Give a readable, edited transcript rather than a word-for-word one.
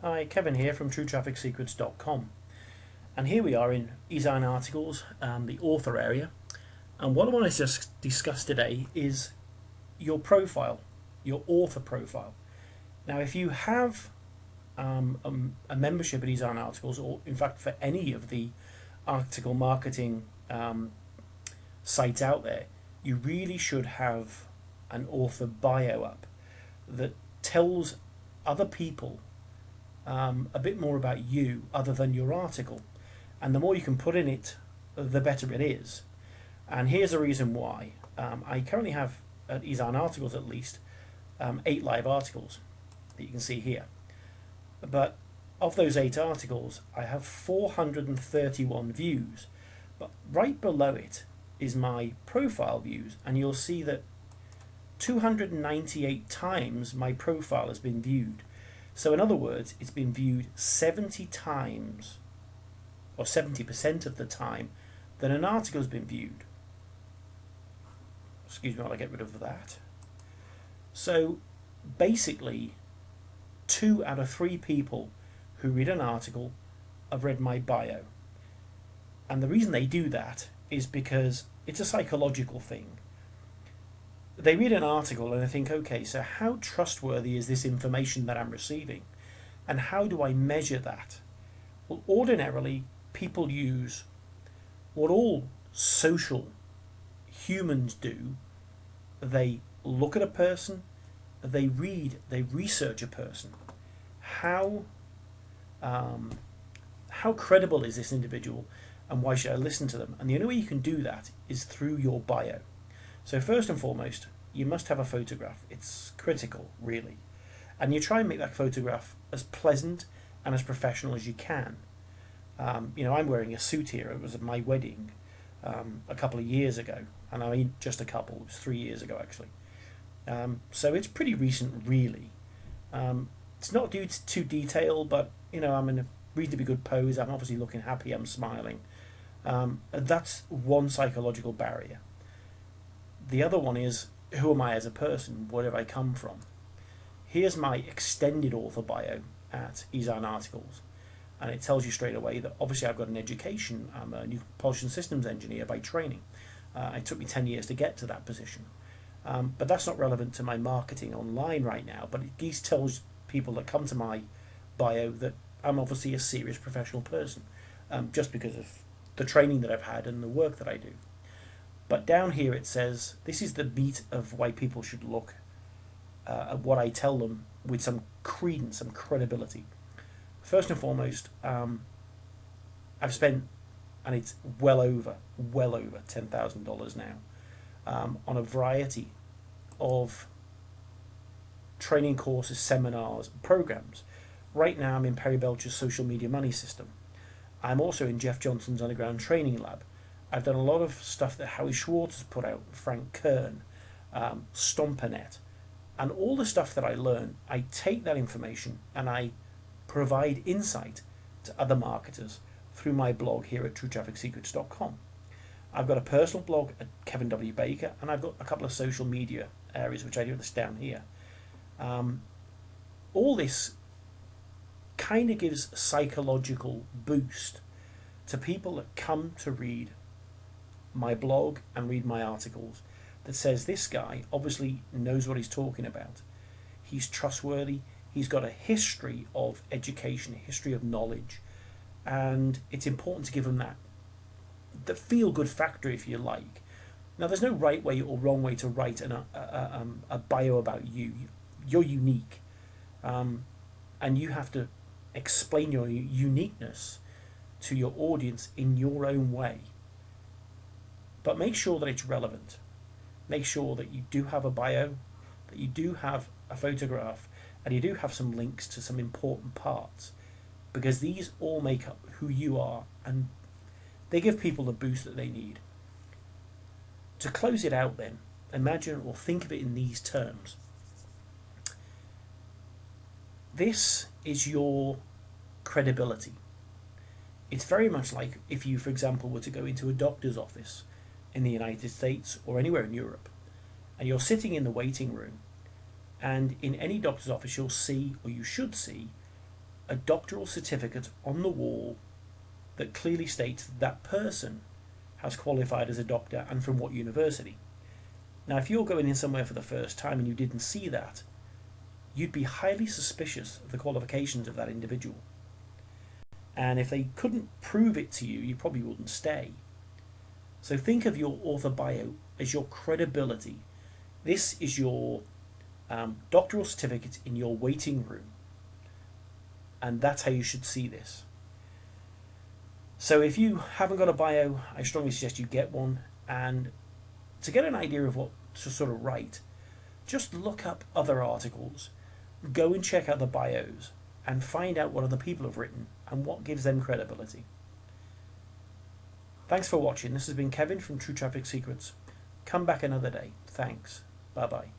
Hi, Kevin here from TrueTrafficSecrets.com, and here we are in EzineArticles, the author area. And what I want to just discuss today is your profile, your author profile. Now, if you have a membership at EzineArticles, or in fact for any of the article marketing sites out there, you really should have an author bio up that tells other people a bit more about you other than your article. And the more you can put in it, the better it is. And here's the reason why. I currently have, at EzineArticles at least, 8 live articles that you can see here. But of those 8 articles, I have 431 views. But right below it is my profile views, and you'll see that 298 times my profile has been viewed. So in other words, it's been viewed 70 times, or 70% of the time, that an article has been viewed. Excuse me while I get rid of that. So basically, 2 out of 3 people who read an article have read my bio. And the reason they do that is because it's a psychological thing. They read an article and they think, okay, so how trustworthy is this information that I'm receiving? And how do I measure that? Well, ordinarily, people use what all social humans do. They look at a person, they research a person. How credible is this individual, and why should I listen to them? And the only way you can do that is through your bio. So first and foremost, you must have a photograph. It's critical, really. And you try and make that photograph as pleasant and as professional as you can. I'm wearing a suit here. It was at my wedding a couple of years ago. And I mean, just a couple. It was 3 years ago, actually. So it's pretty recent, really. It's not too detailed, but, I'm in a reasonably good pose. I'm obviously looking happy. I'm smiling. That's one psychological barrier. The other one is, who am I as a person? Where have I come from? Here's my extended author bio at EzineArticles, and it tells you straight away that obviously I've got an education. I'm a new propulsion systems engineer by training. It took me 10 years to get to that position. But that's not relevant to my marketing online right now, but it tells people that come to my bio that I'm obviously a serious professional person, just because of the training that I've had and the work that I do. But down here it says, this is the meat of why people should look at what I tell them with some credence, some credibility. First and foremost, I've spent, and it's well over $10,000 now, on a variety of training courses, seminars, programs. Right now I'm in Perry Belcher's social media money system. I'm also in Jeff Johnson's underground training lab. I've done a lot of stuff that Howie Schwartz has put out, Frank Kern, Stompernet, and all the stuff that I learn, I take that information and I provide insight to other marketers through my blog here at TrueTrafficSecrets.com. I've got a personal blog at Kevin W. Baker, and I've got a couple of social media areas which I do this down here. All this kind of gives a psychological boost to people that come to read my blog and read my articles, that says this guy obviously knows what he's talking about. He's trustworthy. He's got a history of education, a history of knowledge, and it's important to give him the feel-good factor, if you like. Now, there's no right way or wrong way to write a bio about you. You're unique, and you have to explain your uniqueness to your audience in your own way. But make sure that it's relevant. Make sure that you do have a bio, that you do have a photograph, and you do have some links to some important parts, because these all make up who you are, and they give people the boost that they need. To close it out then, imagine or think of it in these terms. This is your credibility. It's very much like if you, for example, were to go into a doctor's office in the United States or anywhere in Europe, and you're sitting in the waiting room, and in any doctor's office you'll see, or you should see, a doctoral certificate on the wall that clearly states that person has qualified as a doctor and from what university. Now, if you're going in somewhere for the first time and you didn't see that, you'd be highly suspicious of the qualifications of that individual. And if they couldn't prove it to you, you probably wouldn't stay. So think of your author bio as your credibility. This is your doctoral certificate in your waiting room. And that's how you should see this. So if you haven't got a bio, I strongly suggest you get one. And to get an idea of what to sort of write, just look up other articles, go and check out the bios, and find out what other people have written and what gives them credibility. Thanks for watching. This has been Kevin from True Traffic Secrets. Come back another day. Thanks. Bye-bye.